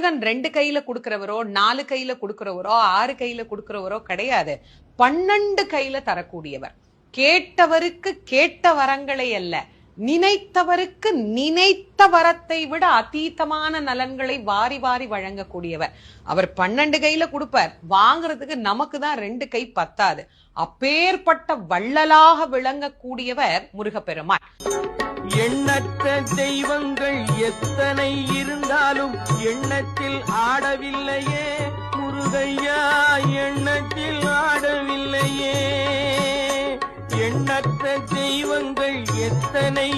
முருகன் 2 கையில கொடுக்கிறவரோ 4 கையில கொடுக்கிறவரோ 6 கையில கொடுக்கிறவரோ கிடையாது. 12 கையில தரக்கூடியவர். கேட்டவருக்கு கேட்ட வரங்களை அல்ல, நினைத்தவருக்கு நினைத்த வரத்தை விட அதீதமான நலன்களை வாரி வாரி வழங்கக்கூடியவர். அவர் 12 கையில கொடுப்பார், வாங்குறதுக்கு நமக்கு தான் 2 கை பத்தாது. அப்பேற்பட்ட வள்ளலாக விளங்கக்கூடியவர் முருகப்பெருமான். எண்ணற்ற தெய்வங்கள் எத்தனை இருந்தாலும் எண்ணத்தில் ஆடவில்லையே முருகையா, எண்ணத்தில் ஆடவில்லையே. எண்ணற்ற தெய்வங்கள் எத்தனை